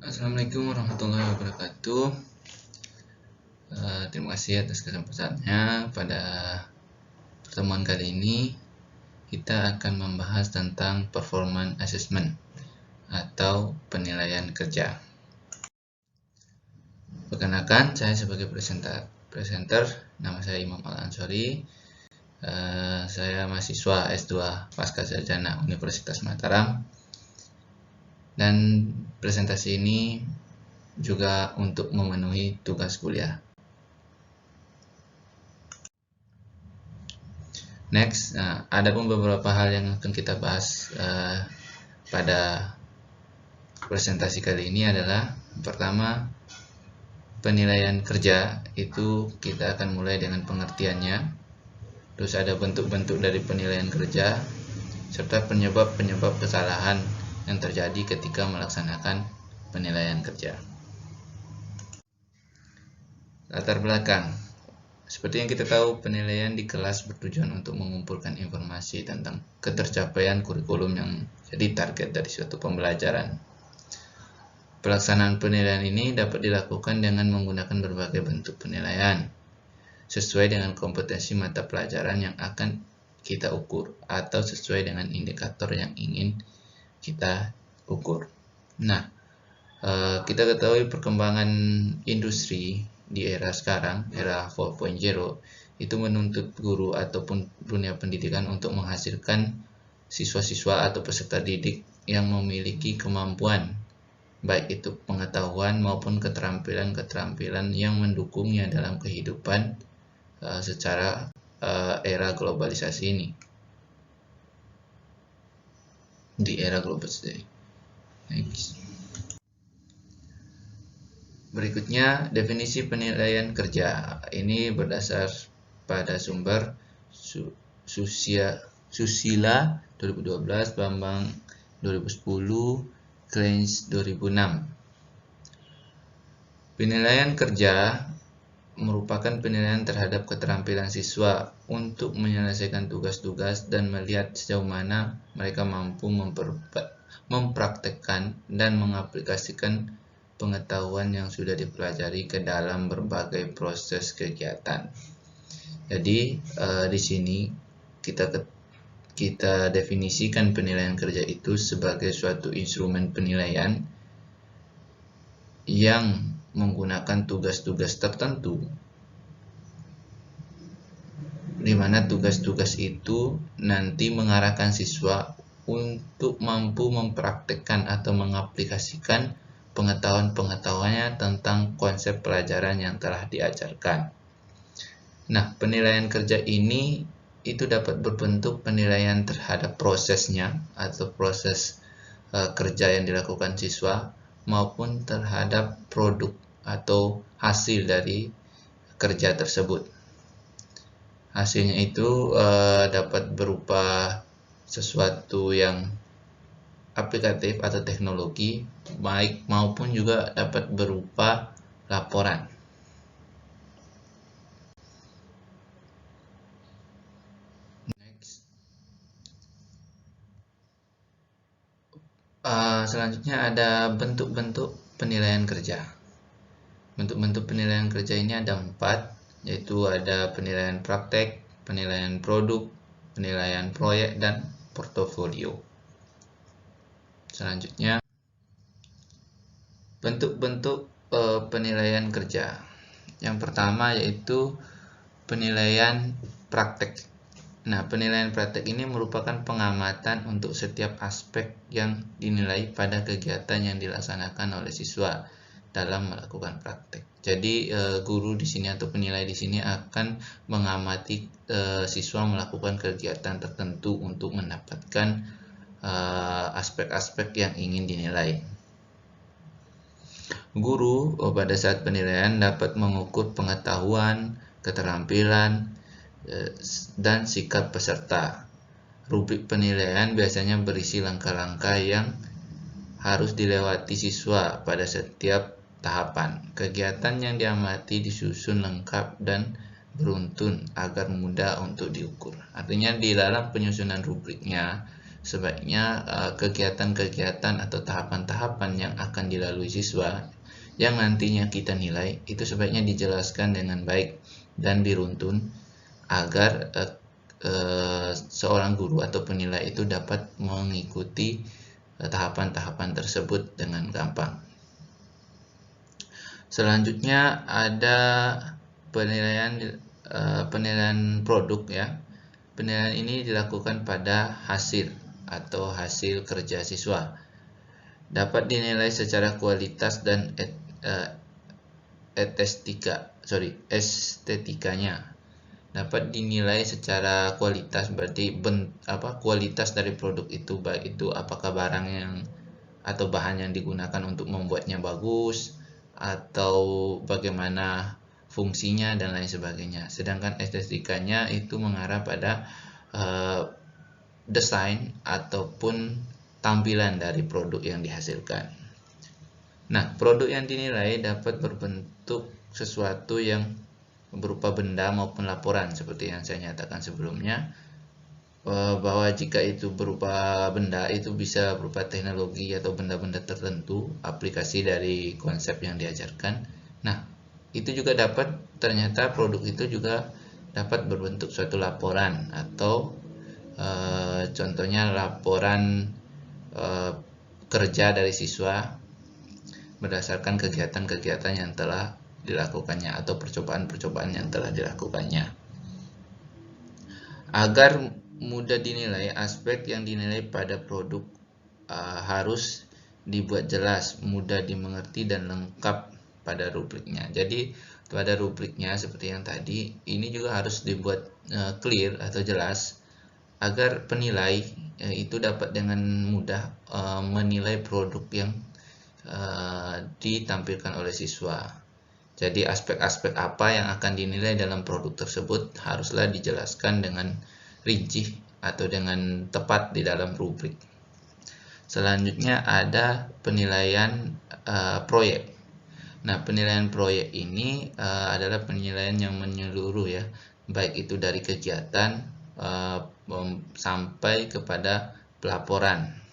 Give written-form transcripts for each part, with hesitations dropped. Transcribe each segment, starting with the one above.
Assalamualaikum warahmatullahi wabarakatuh. Terima kasih atas kesempatannya. Pada pertemuan kali ini kita akan membahas tentang performance assessment atau penilaian kerja. Perkenalkan, saya sebagai presenter, nama saya Imam Al-Ansori. Saya mahasiswa S2 Pascasarjana Universitas Mataram. Dan presentasi ini juga untuk memenuhi tugas kuliah. Next, ada pun beberapa hal yang akan kita bahas pada presentasi kali ini adalah pertama, penilaian kerja itu kita akan mulai dengan pengertiannya. Terus ada bentuk-bentuk dari penilaian kerja serta penyebab-penyebab kesalahan yang terjadi ketika melaksanakan penilaian kerja. Latar belakang. Seperti yang kita tahu, penilaian di kelas bertujuan untuk mengumpulkan informasi tentang ketercapaian kurikulum yang jadi target dari suatu pembelajaran. Pelaksanaan penilaian ini dapat dilakukan dengan menggunakan berbagai bentuk penilaian sesuai dengan kompetensi mata pelajaran yang akan kita ukur atau sesuai dengan indikator yang ingin kita ukur. Nah, kita ketahui perkembangan industri di era sekarang, era 4.0, itu menuntut guru ataupun dunia pendidikan untuk menghasilkan siswa-siswa atau peserta didik yang memiliki kemampuan, baik itu pengetahuan maupun keterampilan-keterampilan yang mendukungnya dalam kehidupan secara era globalisasi ini. Di era globalisasi. Next. Berikutnya, definisi penilaian kerja. Ini berdasar pada sumber Susila 2012, Bambang 2010, Kleins 2006. Penilaian kerja merupakan penilaian terhadap keterampilan siswa untuk menyelesaikan tugas-tugas dan melihat sejauh mana mereka mampu mempraktekkan dan mengaplikasikan pengetahuan yang sudah dipelajari ke dalam berbagai proses kegiatan. Jadi di sini kita definisikan penilaian kerja itu sebagai suatu instrumen penilaian yang menggunakan tugas-tugas tertentu, di mana tugas-tugas itu nanti mengarahkan siswa untuk mampu mempraktekkan atau mengaplikasikan pengetahuan-pengetahuannya tentang konsep pelajaran yang telah diajarkan. Nah, penilaian kerja ini itu dapat berbentuk penilaian terhadap prosesnya atau proses kerja yang dilakukan siswa maupun terhadap produk atau hasil dari kerja tersebut. Hasilnya itu dapat berupa sesuatu yang aplikatif atau teknologi, baik maupun juga dapat berupa laporan. Next. Selanjutnya ada bentuk-bentuk penilaian kerja. Bentuk-bentuk penilaian kerja ini ada 4, yaitu ada penilaian praktek, penilaian produk, penilaian proyek, dan portofolio. Selanjutnya, bentuk-bentuk penilaian kerja. Yang pertama yaitu penilaian praktek. Nah, penilaian praktek ini merupakan pengamatan untuk setiap aspek yang dinilai pada kegiatan yang dilaksanakan oleh siswa dalam melakukan praktek. Jadi guru di sini atau penilai di sini akan mengamati siswa melakukan kegiatan tertentu untuk mendapatkan aspek-aspek yang ingin dinilai. Guru pada saat penilaian dapat mengukur pengetahuan, keterampilan, dan sikap peserta. Rubrik penilaian biasanya berisi langkah-langkah yang harus dilewati siswa pada setiap tahapan. Kegiatan yang diamati disusun lengkap dan beruntun agar mudah untuk diukur. Artinya di dalam penyusunan rubriknya, sebaiknya kegiatan-kegiatan atau tahapan-tahapan yang akan dilalui siswa yang nantinya kita nilai itu sebaiknya dijelaskan dengan baik dan diruntun agar seorang guru atau penilai itu dapat mengikuti tahapan-tahapan tersebut dengan gampang. Selanjutnya ada penilaian produk ya. Penilaian ini dilakukan pada hasil atau hasil kerja siswa. Dapat dinilai secara kualitas dan estetikanya. Dapat dinilai secara kualitas, berarti kualitas dari produk itu, baik itu apakah barang yang atau bahan yang digunakan untuk membuatnya bagus, atau bagaimana fungsinya dan lain sebagainya. Sedangkan estetikanya itu mengarah pada desain ataupun tampilan dari produk yang dihasilkan. Nah, produk yang dinilai dapat berbentuk sesuatu yang berupa benda maupun laporan, seperti yang saya nyatakan sebelumnya, bahwa jika itu berupa benda, itu bisa berupa teknologi atau benda-benda tertentu, aplikasi dari konsep yang diajarkan. Nah, itu juga dapat, ternyata produk itu juga dapat berbentuk suatu laporan atau contohnya laporan kerja dari siswa berdasarkan kegiatan-kegiatan yang telah dilakukannya atau percobaan-percobaan yang telah dilakukannya. Agar mudah dinilai, aspek yang dinilai pada produk harus dibuat jelas, mudah dimengerti dan lengkap pada rubriknya. Jadi pada rubriknya seperti yang tadi, ini juga harus dibuat clear atau jelas agar penilai itu dapat dengan mudah menilai produk yang ditampilkan oleh siswa. Jadi aspek-aspek apa yang akan dinilai dalam produk tersebut haruslah dijelaskan dengan rinci atau dengan tepat di dalam rubrik. Selanjutnya ada penilaian proyek. Nah, penilaian proyek ini adalah penilaian yang menyeluruh ya, baik itu dari kegiatan sampai kepada pelaporan.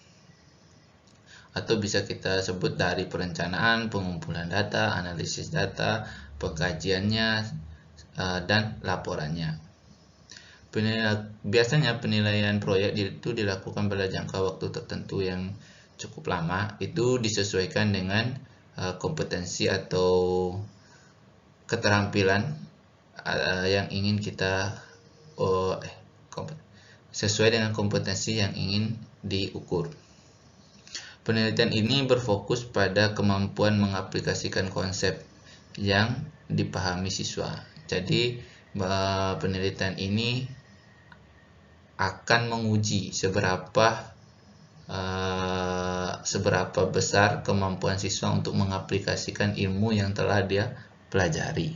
Atau bisa kita sebut dari perencanaan, pengumpulan data, analisis data, pengkajiannya, dan laporannya. Biasanya penilaian proyek itu dilakukan pada jangka waktu tertentu yang cukup lama. Itu disesuaikan dengan kompetensi atau keterampilan yang ingin kita sesuai dengan kompetensi yang ingin diukur. Penelitian ini berfokus pada kemampuan mengaplikasikan konsep yang dipahami siswa. Jadi penelitian ini akan menguji seberapa besar kemampuan siswa untuk mengaplikasikan ilmu yang telah dia pelajari.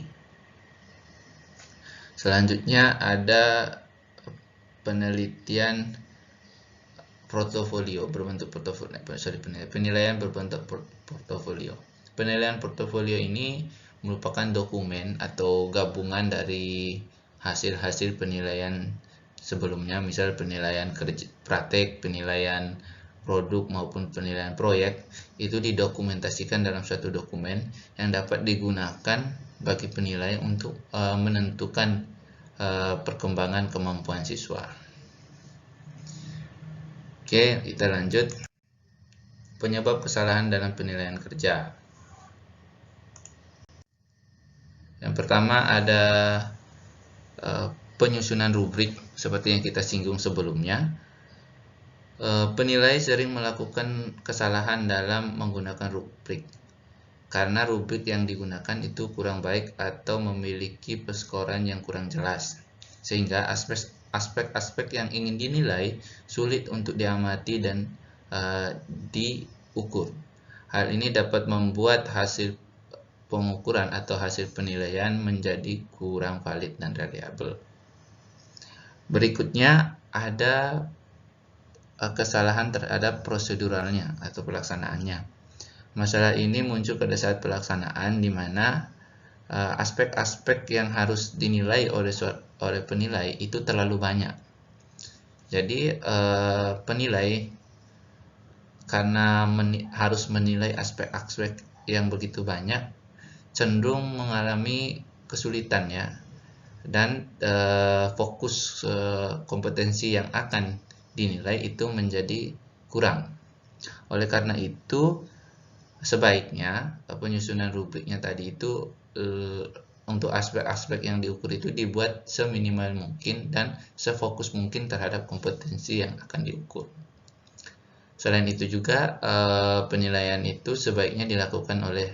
Selanjutnya ada penelitian portofolio berbentuk penilaian berbentuk portofolio. Penilaian portofolio ini merupakan dokumen atau gabungan dari hasil-hasil penilaian sebelumnya, misal penilaian praktek, penilaian produk maupun penilaian proyek, itu didokumentasikan dalam suatu dokumen yang dapat digunakan bagi penilai untuk menentukan perkembangan kemampuan siswa. Oke, kita lanjut. Penyebab kesalahan dalam penilaian kerja. Yang pertama ada penyusunan rubrik seperti yang kita singgung sebelumnya. Penilai sering melakukan kesalahan dalam menggunakan rubrik karena rubrik yang digunakan itu kurang baik atau memiliki peskoran yang kurang jelas, sehingga aspek-aspek yang ingin dinilai sulit untuk diamati dan diukur. Hal ini dapat membuat hasil pengukuran atau hasil penilaian menjadi kurang valid dan reliable. Berikutnya ada kesalahan terhadap proseduralnya atau pelaksanaannya. Masalah ini muncul pada saat pelaksanaan di mana aspek-aspek yang harus dinilai oleh penilai itu terlalu banyak. Jadi penilai karena harus menilai aspek-aspek yang begitu banyak, cenderung mengalami kesulitan ya, dan fokus kompetensi yang akan dinilai itu menjadi kurang. Oleh karena itu, sebaiknya penyusunan rubriknya tadi itu untuk aspek-aspek yang diukur itu dibuat seminimal mungkin dan sefokus mungkin terhadap kompetensi yang akan diukur. Selain itu juga penilaian itu sebaiknya dilakukan oleh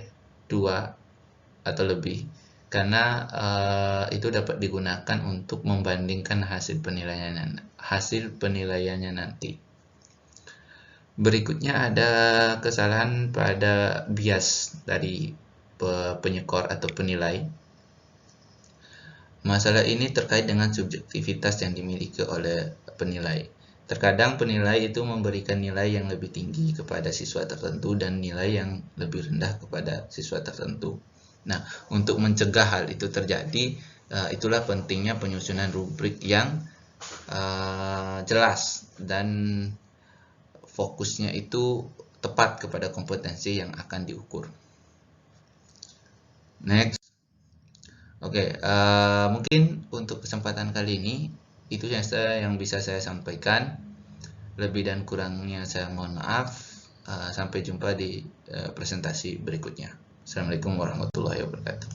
2 atau lebih, karena itu dapat digunakan untuk membandingkan hasil penilaiannya nanti. Berikutnya ada kesalahan pada bias dari penyekor atau penilai. Masalah ini terkait dengan subjektivitas yang dimiliki oleh penilai. Terkadang penilai itu memberikan nilai yang lebih tinggi kepada siswa tertentu dan nilai yang lebih rendah kepada siswa tertentu. Nah, untuk mencegah hal itu terjadi, itulah pentingnya penyusunan rubrik yang jelas dan fokusnya itu tepat kepada kompetensi yang akan diukur. Next. Oke, mungkin untuk kesempatan kali ini itu saja yang bisa saya sampaikan. Lebih dan kurangnya saya mohon maaf. Sampai jumpa di presentasi berikutnya. Assalamualaikum warahmatullahi wabarakatuh.